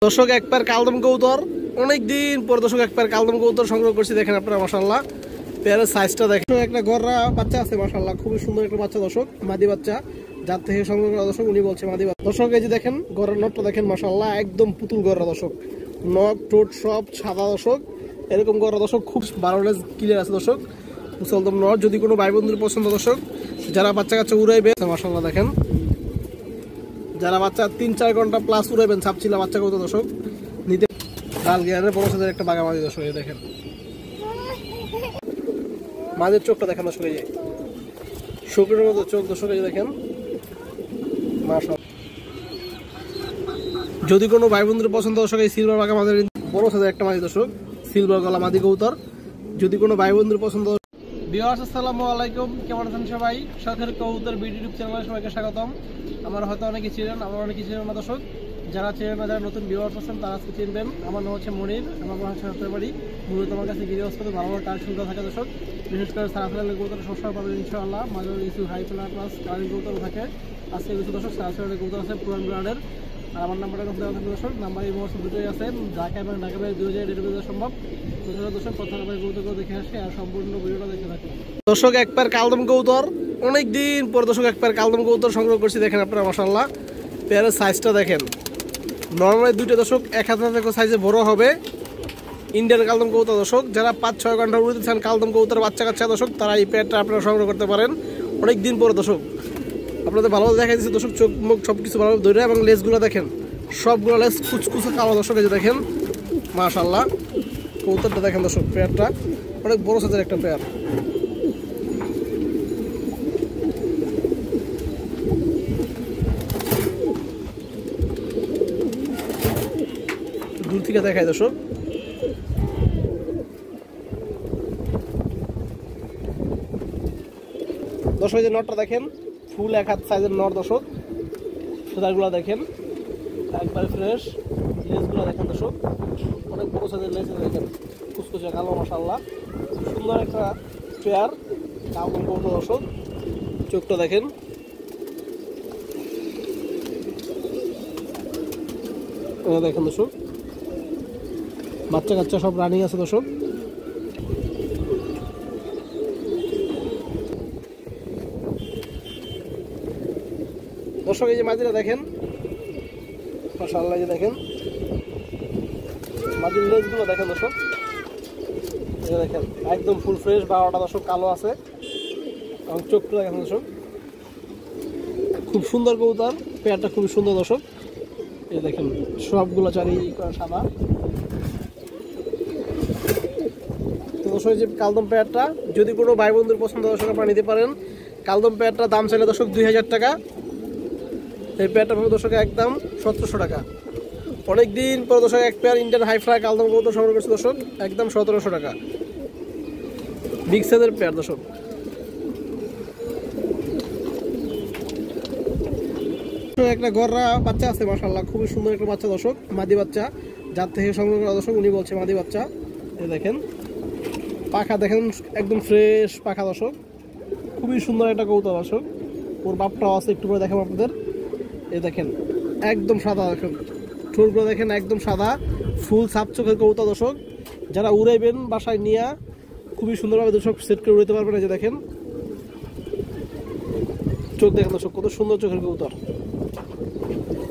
দর্শক এক পেয়ার কালদম কবুতর অনেকদিন পর দর্শক এক পেয়ার কালদম কবুতর সংগ্রহ করছি। দেখেন আপনারা মাশাআল্লাহ পেয়ারের সাইজটা দেখেন। একটা গররা বাচ্চা আছে মাশাআল্লাহ, খুবই সুন্দর একটা বাচ্চা দর্শক, মাদি বাচ্চা, যার থেকে সংগ্রহ করা দর্শক উনি বলছে মাদি বাচ্চা। দর্শক এই যে দেখেন গররার নটটা দেখেন মাশাআল্লাহ, একদম পুতুল গররা দর্শক, নখ ঠোঁট সব সাদা দর্শক, এরকম গররা দর্শক, খুব বারোনেস ক্লিয়ার আছে দর্শক, মুসলদম নট। যদি কোনো ভাই বন্ধুর পছন্দ দর্শক, যারা বাচ্চা কাচ্চা উড়াইবে মাশাআল্লাহ দেখেন, যারা বাচ্চা 3-4 ঘন্টা প্লাস উড়াইবেন ছাপছিলা বাচ্চা কত দর্শক নিতে লাল গিয়ারের বড় সাইজের একটা বাঘা মাদি দর্শক। এই দেখেন মাঝের চোখটা দেখেন দর্শক, এই যে শুকরের মতো চোখ দর্শক, এই দেখেন মাশাআল্লাহ। যদি কোনো ভাই বন্ধুর পছন্দ দর্শক, এই সিলভার বাঘা মাদের বড় সাইজের একটা মাদি দর্শক, সিলভার গলা মাদি কবুতর, যদি কোনো ভাই বন্ধুর পছন্দ। ভিউয়ার্স আসসালামু আলাইকুম, কেমন আছেন সবাই? শখের কবুতর ইউটিউব চ্যানেলে সবাইকে স্বাগতম। আমার হয়তো অনেকে ছিলেন, আমার অনেকে ছিলেন না দর্শক, যারা ছিলেন না, যারা নতুন ভিউয়ার্স আছেন তারা আজকে চিনবেন। আমার নাম হচ্ছে মনির, আমার হচ্ছে হাতের বাড়ি মূলত আমার কাছে গিরি হসপিটাল ভালো ভালো কাজ সুবিধা থাকে দর্শক, বিশেষ করে সারাফেলের কবুতর সবসময় পাবেন ইনশাআল্লাহ। মাঝে কিছু হাই ফেলার প্লাস কারেন্ট কবুতর থাকে। আজকে কিছু দর্শক সারাফেলের কবুতর আছে পুরান ব্র্যান্ডের। আর আমার নাম্বারটা দেওয়া থাকবে দর্শক, নাম্বার এই মুহূর্তে দুটোই আছে, ঢাকা এবং ঢাকা বাইরে 2 জায়গায় ডেলিভারি সম্ভব। দর্শক কথা কবুতর দেখে আসে আর সম্পূর্ণ ভিডিওটা দেখে থাকুন। দর্শক এক পেয়ার কালদম কবুতর অনেকদিন পর দর্শক এক পেয়ার কালদম কবুতর সংগ্রহ করছি। দেখেন আপনারা মাশাআল্লাহ পেয়ারের সাইজটা দেখেন, নর্মালি দুইটা দর্শক এক হাজার থেকে সাইজে বড় হবে। ইন্ডিয়ান কালদম কবুতর দর্শক, যারা 5-6 ঘন্টা উড়তে চান কালদম কবুতর বাচ্চা কাচ্চা দর্শক, তারা এই পেয়ারটা আপনারা সংগ্রহ করতে পারেন। অনেকদিন পরে দর্শক আপনাদের ভালোভাবে দেখা দিচ্ছে দর্শক, চোখ মুখ সব কিছু ভালোভাবে ধরে, এবং লেজগুলো দেখেন সবগুলো লেজ কুচকুচে কালো দর্শক। এই যে দেখেন মাশাআল্লাহ কবুতরটা দেখেন দর্শক, পেয়ারটা অনেক বড় সাইজের একটা পেয়ার। দূর থেকে দেখায় দর্শক, দর্শক যে নটটা দেখেন ফুল এক হাত সাইজের নট দর্শক, ফেদারগুলো দেখেন একবারে ফ্রেশ, লেজগুলো দেখেন দর্শক অনেক বড় সাইজের লেজ দেখেন, কুচকুচে কালো মাশাআল্লাহ, সুন্দর একটা পেয়ার কালদম কবুতর দর্শক। চোখটা দেখেন, দেখেন দর্শক বাচ্চা কাচ্চা সব রানিং আছে দর্শক। দর্শক এই যে মাদিরা দেখেন মাশাআল্লাহ, যে দেখেন মাদির লেজগুলো দেখেন দর্শক, এই দেখেন একদম ফুল ফ্রেশ, 12টা দর্শক কালো আছে, এবং চোখটা দেখেন দর্শক খুব সুন্দর কবুতর, পেয়ারটা খুবই সুন্দর দর্শক। এই দেখেন সবগুলো চারি সাদা। তো দর্শক যে কালদম পেয়ারটা যদি কোনো ভাই বন্ধুর পছন্দ দর্শক আপনারা নিতে পারেন। কালদম পেয়ারটা দাম চাইলে দর্শক 2000 টাকা, এই পেয়ারটা পাবে দর্শক একদম 1700 টাকা। অনেকদিন পর দর্শক এক পেয়ার ইন্ডিয়ান হাই ফ্লাই কালদম কবুতর সংগ্রহ করছে দর্শক, একদম 1700 টাকা, বিগ সাইজের পেয়ার দর্শক। একটা গররা বাচ্চা আছে মাশাআল্লাহ, খুবই সুন্দর একটা বাচ্চা দর্শক, মাদি বাচ্চা, যার থেকে সংগ্রহ করা দর্শক উনি বলছে মাদি বাচ্চা। এই দেখেন পাখা দেখেন একদম ফ্রেশ পাখা দর্শক, খুবই সুন্দর একটা কবুতর দর্শক। ওর বাপটাও আছে, একটু করে দেখাবো আপনাদের। এই দেখেন একদম সাদা, দেখেন ঠোঁটগুলো দেখেন একদম সাদা, ফুল সাপ চোখের কবুতর দর্শক, যারা উড়াইবেন বাসায় নিয়ে খুবই সুন্দরভাবে দর্শক সেট করে উড়াইতে পারবেন। এই যে দেখেন চোখ দেখেন দর্শক, কত সুন্দর চোখের কবুতর,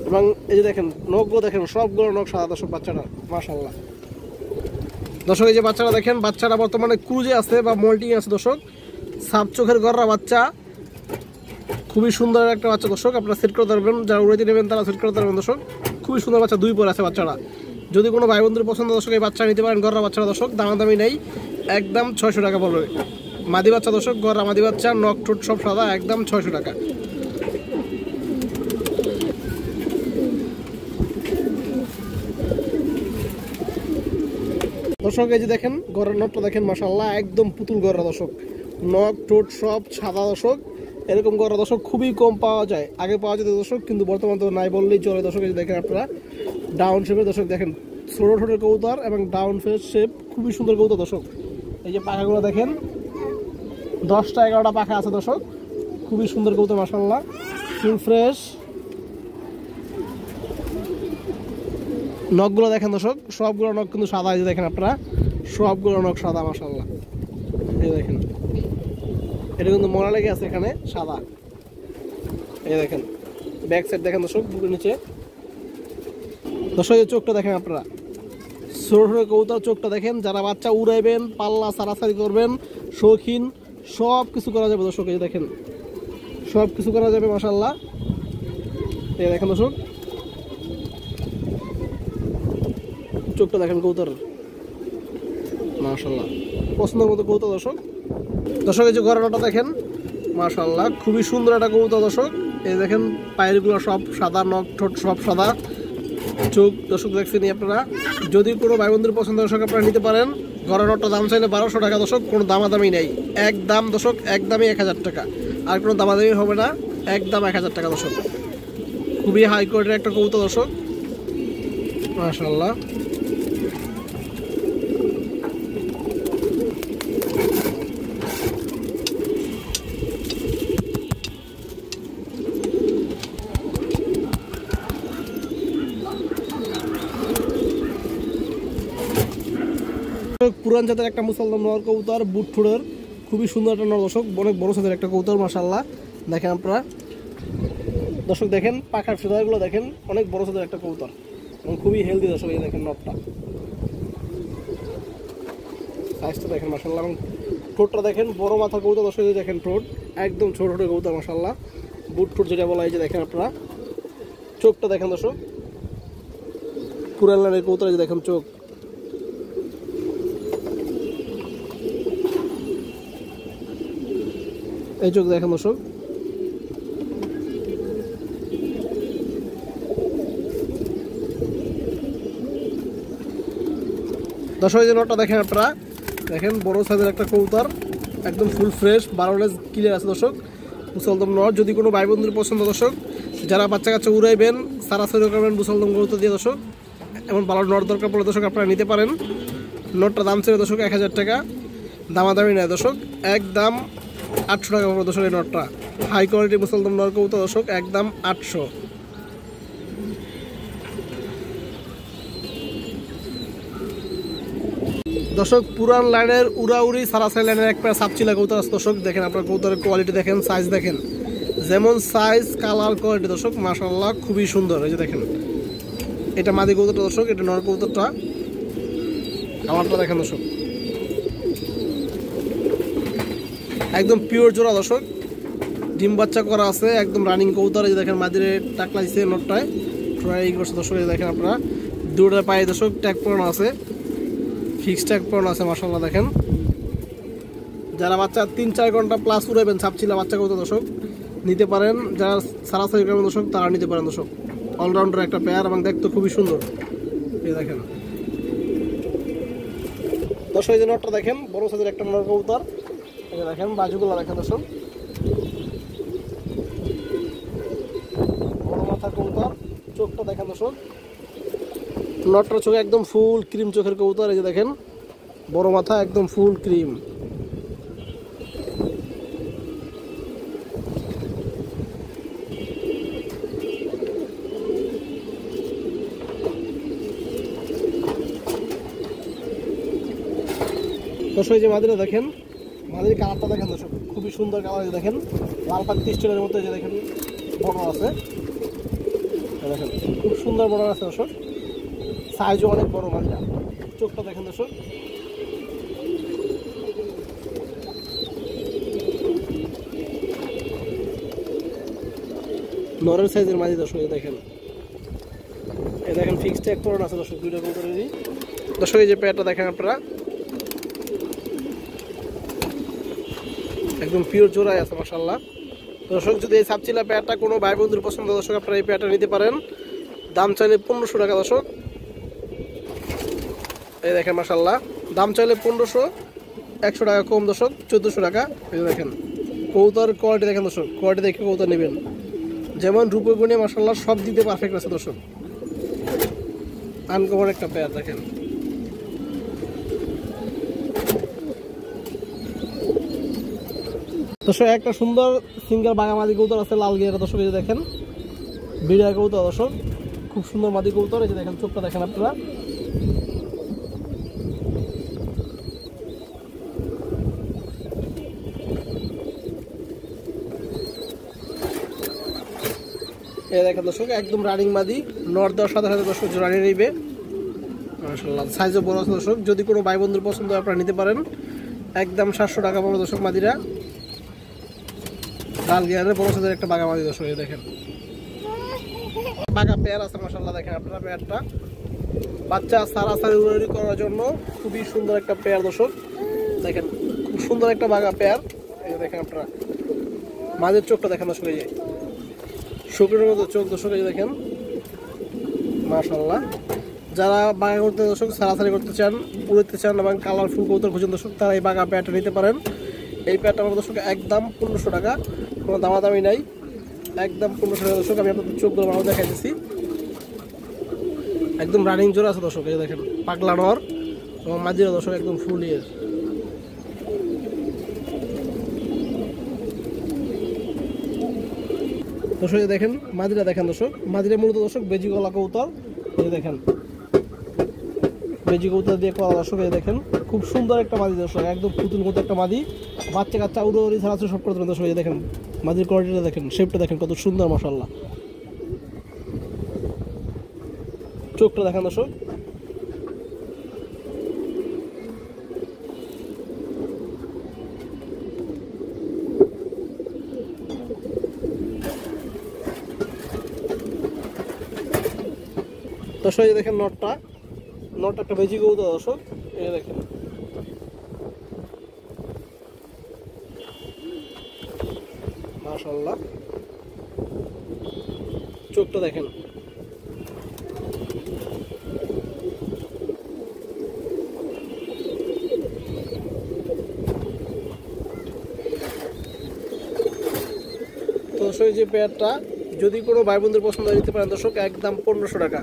এবং এই যে দেখেন নখগুলো দেখেন সবগুলো নখ সাদা দর্শক বাচ্চাটা মাশাআল্লাহ। দর্শক এই যে বাচ্চাটা দেখেন, বাচ্চাটা বর্তমানে ক্রুজে আছে বা মোল্টিং আছে দর্শক, সাপ চোখের গররা বাচ্চা, খুবই সুন্দর একটা বাচ্চা দর্শক, আপনারা সেট করতে পারবেন, যারা উড়াইতে নেবেন তারা সেট করতে পারবেন দর্শক। খুবই সুন্দর বাচ্চা, 2 পর আছে বাচ্চাটা। যদি কোনো ভাই বন্ধুর পছন্দ দর্শক এই বাচ্চা নিতে পারেন, গররা বাচ্চাটা দর্শক দামাদামি নেই, একদম 600 টাকা পড়বে। মাদি বাচ্চা দর্শক, গররা মাদি বাচ্চা, নখ ঠোঁট সব সাদা, একদম 600 টাকা। দর্শক এই যে দেখেন গররার নখটা দেখেন মাশাআল্লাহ, একদম পুতুল গররা দর্শক, নখ ঠোঁট সব সাদা দর্শক, এরকম গররা দর্শক খুবই কম পাওয়া যায়, আগে পাওয়া যেত দর্শক, কিন্তু বর্তমানে তো নাই বললেই চলে দর্শক। এই যে দেখেন আপনারা ডাউন শেপের দর্শক, দেখেন ছোট ছোটের কবুতর এবং ডাউন ফেস শেপ, খুবই সুন্দর কবুতর দর্শক। এই যে পাখাগুলো দেখেন 10টা-11টা পাখা আছে দর্শক, খুবই সুন্দর কবুতর মাশাআল্লাহ, ফুল ফ্রেশ। নখগুলো দেখেন দর্শক, সবগুলো নখ কিন্তু সাদা। এই যে দেখেন আপনারা, সবগুলো নখ সাদা মাশাআল্লাহ। এই দেখেন, এটা কিন্তু মোড়া লেগে আছে এখানে সাদা। এই দেখেন ব্যাক সাইড দেখেন দর্শক, বুকের নিচে। দর্শক এই চোখটা দেখেন আপনারা, ছোট ছোট কবুতর চোখটা দেখেন। যারা বাচ্চা উড়াইবেন, পাল্লা সারাসারি করবেন, শৌখিন, সব কিছু করা যাবে দর্শক। এই দেখেন সব কিছু করা যাবে মাশাআল্লাহ। এই দেখেন দর্শক, চোখটা দেখেন কবুতর মাশাআল্লাহ, পছন্দের মতো কবুতর দর্শক। দর্শক এই যে গড়ানোটা দেখেন মাশাআল্লাহ, খুবই সুন্দর একটা কবুতর দর্শক। এই দেখেন পায়েরগুলো সব সাদা, নখ ঠোঁট সব সাদা, চোখ দর্শক দেখছেন আপনারা। যদি কোনো ভাই বন্ধুর পছন্দ দর্শক আপনারা নিতে পারেন। গড়ানোটা দাম চাইলে 1200 টাকা দর্শক, কোনো দামাদামি নেই, একদম দর্শক, একদমই 1000 টাকা, আর কোনো দামাদামি হবে না, একদম 1000 টাকা দর্শক। খুবই হাই কোয়ালিটির একটা কবুতর দর্শক মাশাআল্লাহ। পুরান জাতের একটা মুসলমান নর কবুতর, বুট ঠোঁটের, খুবই সুন্দর একটা নর দর্শক, অনেক বড় সাইজের একটা কবুতর মাশাআল্লাহ। দেখেন আপনারা দর্শক, দেখেন পাখার ফেদারগুলো দেখেন, অনেক বড় সাইজের একটা কবুতর এবং খুবই হেলদি দর্শক। এই দেখেন নরটা, সাইজটা দেখেন মাশাআল্লাহ, এবং ঠোঁটটা দেখেন, বড় মাথার কবুতর দর্শক। এই দেখেন ঠোঁট একদম ছোট ছোট কবুতর মাশাআল্লাহ, বুট ঠোঁট যেটা বলা হয়। যে দেখেন আপনারা চোখটা দেখেন দর্শক, পুরান লাইনের কবুতর। যে দেখেন চোখ, এই চোখ দেখেন দর্শক। দর্শক এই যে নটটা দেখেন আপনারা, দেখেন বড় সাইজের একটা কবুতর, একদম ফুল ফ্রেশ, 12 লেজ ক্লিয়ার আছে দর্শক, মুসলদম নট। যদি কোনো ভাই বন্ধুর পছন্দ দর্শক, যারা বাচ্চা কাচ্চা উড়াইবেন, সারাসারি করবেন মুসলদম কবুতর দিয়ে দর্শক, এমন ভালো নট দরকার পড়লে দর্শক আপনারা নিতে পারেন। নটটা দাম ছিল দর্শক 1000 টাকা, দামাদামি নেয় দর্শক, একদম 800 টাকা পড়বে দর্শক। এই নটটা হাই কোয়ালিটি মুসলদম নর কবুতর দর্শক, একদম 800। দর্শক পুরান লাইনের উড়াউড়ি সারাসারি লাইনের এক পেয়ার সাপচিলা কবুতর আছে দর্শক। দেখেন আপনার কবুতরের কোয়ালিটি দেখেন, সাইজ দেখেন, যেমন সাইজ কালার কোয়ালিটি দর্শক মাশাআল্লাহ, খুবই সুন্দর। এই যে দেখেন এটা মাদি কবুতরটা দর্শক, এটা নর কবুতরটা, কালারটা দেখেন দর্শক, একদম পিওর জোড়া দর্শক, ডিম বাচ্চা করা আছে, একদম রানিং কবুতর। এই যে দেখেন মাদিরে টাক লাগছে নটটায়, ট্রাই করছে দর্শক। এই দেখেন আপনারা দুটো পায়ে দর্শক ট্যাগ পরানো আছে, ফিক্সড ট্যাগ পরানো আছে মাশাআল্লাহ। দেখেন যারা বাচ্চা 3-4 ঘন্টা প্লাস উড়াইবেন, ছাপছিলা বাচ্চা কবুতর দর্শক নিতে পারেন। যারা সারাসারি করবেন দর্শক, তারা নিতে পারেন দর্শক। অলরাউন্ডার একটা পেয়ার এবং দেখতে খুবই সুন্দর। এই দেখেন দর্শক, এই যে নটটা দেখেন, বড় সাইজের একটা নর কবুতর। এই যে দেখেন বাজুগুলো দেখেন দর্শক, বড় মাথার কবুতর, চোখটা দেখেন দর্শক, নটটার চোখ একদম ফুল ক্রিম চোখের কবুতর। এই যে দেখেন বড় মাথা, একদম ফুল ক্রিম। দর্শক এই যে মাদিরা দেখেন, মাদির কালারটা দেখেন দর্শক, খুবই সুন্দর কালার। দেখেন লাল পাতি স্টিলের মধ্যে যে দেখেন বর্ডার আছে, দেখেন খুব সুন্দর বর্ডার আছে দর্শক, সাইজও অনেক বড় মাদিরা। চোখটা দেখেন দর্শক, নরের সাইজের মাদি দর্শক। এই দেখেন, এই দেখেন ফিক্সড ট্যাগ পরানো আছে দর্শক দুইটা কবুতরেরই। দর্শক এই যে পেয়ারটা দেখেন আপনারা, একদম পিওর জোড়ায় আছে মাশাআল্লাহ। দর্শক যদি এই সাপচিলা পেয়ারটা কোনো ভাই বন্ধুর পছন্দ দর্শক, আপনারা এই পেয়ারটা নিতে পারেন। দাম চাইলে 1500 টাকা দর্শক। এই দেখেন মাশাআল্লাহ, দাম চাইলে 1500, 100 টাকা কম দর্শক, 1400 টাকা। এই দেখেন কবুতর কোয়ালিটি দেখেন দর্শক, কোয়ালিটি দেখে কবুতর নেবেন। যেমন রূপে গুণে মাশাআল্লাহ সব দিতে পারফেক্ট আছে দর্শক, আনকমন একটা পেয়ার দেখেন। দর্শক একটা সুন্দর সিঙ্গেল বাগামাদি কবুতর আছে লাল গিয়ে দর্শক। এই দেখেন বিড়া কবুতর দর্শক, খুব সুন্দর মাদি কবুতর। এই যে দেখেন চোখটা দেখেন আপনারা, এই দেখেন দর্শক একদম রানিং মাদি, নর দেওয়ার সাথে সাথে দর্শক রানি নেবে মাশাআল্লাহ। সাইজও বড় আছে দর্শক, যদি কোনো ভাই বন্ধুর পছন্দ হয় আপনারা নিতে পারেন। একদম 700 টাকা পড়বে দর্শক মাদিরা। লাল গিয়ারের বড় সাইজের একটা বাঘা মাদি দর্শক, এই দেখেন বাঘা পেয়ার আছে মাশাআল্লাহ। দেখেন আপনারা পেয়ারটা বাচ্চা সারাসারি উড়াউড়ি করার জন্য খুবই সুন্দর একটা পেয়ার দর্শক। দেখেন খুব সুন্দর একটা বাঘা পেয়ার। এই যে দেখেন আপনারা মাঝের চোখটা দেখেন দর্শক, এই যে শুকরের মতো চোখ দর্শক, এই দেখেন মাশাআল্লাহ। যারা বাঘা করতে দর্শক সারাসারি করতে চান, উড়তে চান এবং কালারফুল কবুতর খুঁজেন দর্শক, তারা এই বাঘা পেয়ারটা নিতে পারেন। এই পেয়ারটা আমার দর্শক একদম 1500 টাকা, কোনো দামাদামি নাই, একদম 1500 টাকা দর্শক। আমি আপনাদের চোখগুলো ভালো দেখাই দিচ্ছি, একদম রানিং জোর আছে দর্শক। এই দেখেন পাগলা নর এবং মাঝিরা দর্শক একদম ফুল ইয়ের। দর্শক দেখেন মাদিরা দেখেন দর্শক, মাদিরা মূলত দর্শক বেজি গলা কবুতর। এই দেখেন বেজি কবুতর দিয়ে করা দর্শক। এই দেখেন খুব সুন্দর একটা মাদি দর্শক, একদম পুতুল মতো একটা মাদি। বাচ্চা কাচ্চা উড়ি ছাড়াছড়ি সব করতে পারেন দর্শক। এই দেখেন মাদির কোয়ালিটিটা দেখেন, শেপটা দেখেন কত সুন্দর মাশাআল্লাহ। চোখটা দেখেন দর্শক, দর্শক এই দেখেন নটটা একটা বেজি কবুতর দর্শক। এই দেখেন মাশাআল্লাহ, চোখটা দেখেন। তো দর্শক যে পেয়ারটা যদি কোনো ভাই বন্ধুর পছন্দ নিতে পারেন দর্শক, একদম 1500 টাকা।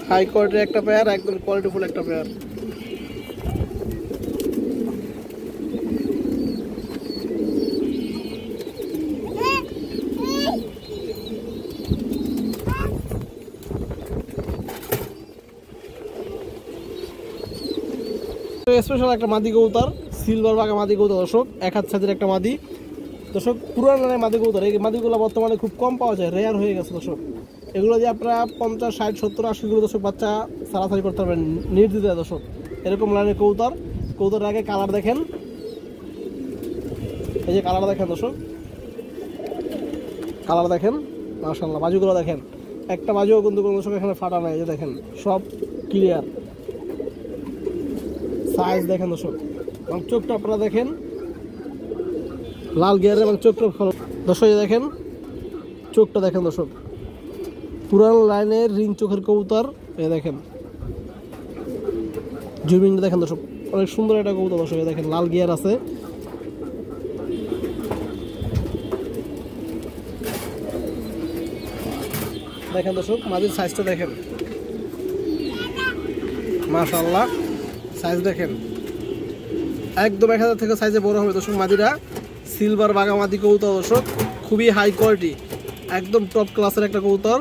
হাই কোয়ালিটির একটা পেয়ার, একদম কোয়ালিটিফুল একটা পেয়ার। স্পেশাল একটা মাদি কবুতর, সিলভার বাঘা মাদি কবুতর দর্শক, এক হাত সাইজের একটা মাদি দর্শক, পুরান লাইনের মাদি কবুতর। এই মাদিগুলো বর্তমানে খুব কম পাওয়া যায়, রেয়ার হয়ে গেছে দর্শক। এগুলো যে আপনারা 50, 60, 70, 80 কিলো দর্শক বাচ্চা সারাসারি করতে পারবেন নির্দ্বিধায় দর্শক। এরকম লাইনের কবুতর। কবুতরের আগে কালার দেখেন, এই যে কালার দেখেন দর্শক, কালার দেখেন মাশাআল্লাহ। বাজুগুলো দেখেন, একটা বাজুও কিন্তু কোনো দর্শক এখানে ফাটা নাই, এই যে দেখেন সব ক্লিয়ার। সাইজ দেখেন দর্শক, এবং চোখটা আপনারা দেখেন লাল গিয়ার এবং চোখটা দর্শক দেখেন, চোখটা দেখেন দর্শক, পুরান লাইনের রিং চোখের কবুতর। এই দেখেন জুমিংটা দেখেন দর্শক, অনেক সুন্দর একটা কবুতর দর্শক। এই দেখেন লাল গিয়ার আছে। দেখেন দর্শক মাঝের সাইজটা দেখেন মাশাআল্লাহ, সাইজ দেখেন একদম 1000 থেকে সাইজে বড় হবে দর্শক। মাদিরা সিলভার বাঘা মাদি কবুতর দর্শক, খুবই হাই কোয়ালিটি, একদম টপ ক্লাসের একটা কবুতর।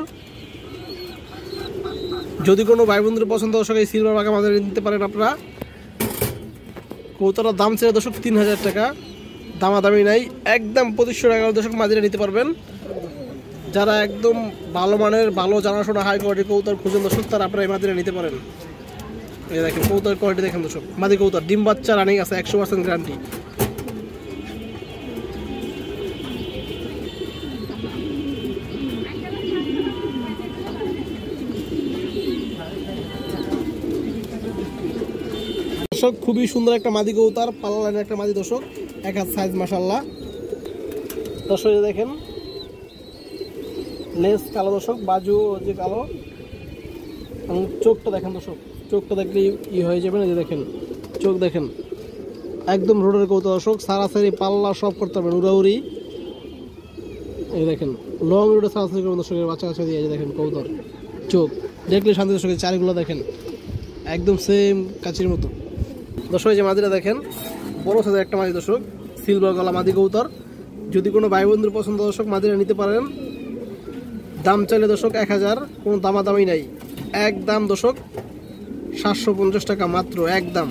যদি কোনো ভাই বন্ধুর পছন্দ দর্শক এই সিলভার বাঘা মাদি নিতে পারেন আপনারা। কবুতরের দাম ছিল দর্শক 3000 টাকা, দামাদামি নাই, একদম 2500 টাকা দর্শক মাদিরা নিতে পারবেন। যারা একদম ভালো মানের ভালো জানাশোনা হাই কোয়ালিটির কবুতর খুঁজেন দর্শক, তারা আপনারা এই মাদিরা নিতে পারেন। এই দেখেন কবুতরের কোয়ালিটি দেখেন দর্শক, মাদি কবুতর ডিম বাচ্চা রানিং আছে, 100% গ্যারান্টি। দর্শক খুবই সুন্দর একটা মাদি কবুতর, পাল্লা লাইনের একটা মাদি দর্শক, এক হাত সাইজ মাশাআল্লাহ। দর্শক দেখেন লেস কালো দর্শক, বাজু যে কালো, এবং চোখটা দেখেন দর্শক, চোখটা দেখলে ই হয়ে যাবে না। যে দেখেন চোখ দেখেন, একদম রোডের কবুতর দর্শক, সারাসারি পাল্লা সব করতে পারবেন উড়াউড়ি। এই দেখেন লং রোডে সারাসারি করবেন দর্শকের বাচ্চা কাচ্চা দিয়ে। দেখেন কবুতর চোখ দেখলে শান্তি দর্শকের, চারিগুলো দেখেন একদম সেম কাচির মতো দর্শক। যে মাদিরা দেখেন বড় সাইজের একটা মাদি দর্শক, সিলভার গলা মাদি কবুতর। যদি কোনো ভাই বন্ধুর পছন্দ দর্শক মাদিরা নিতে পারেন। দাম চাইলে দর্শক 1000, কোনো দামাদামি নাই, একদম দর্শক 750 টাকা মাত্র, একদম।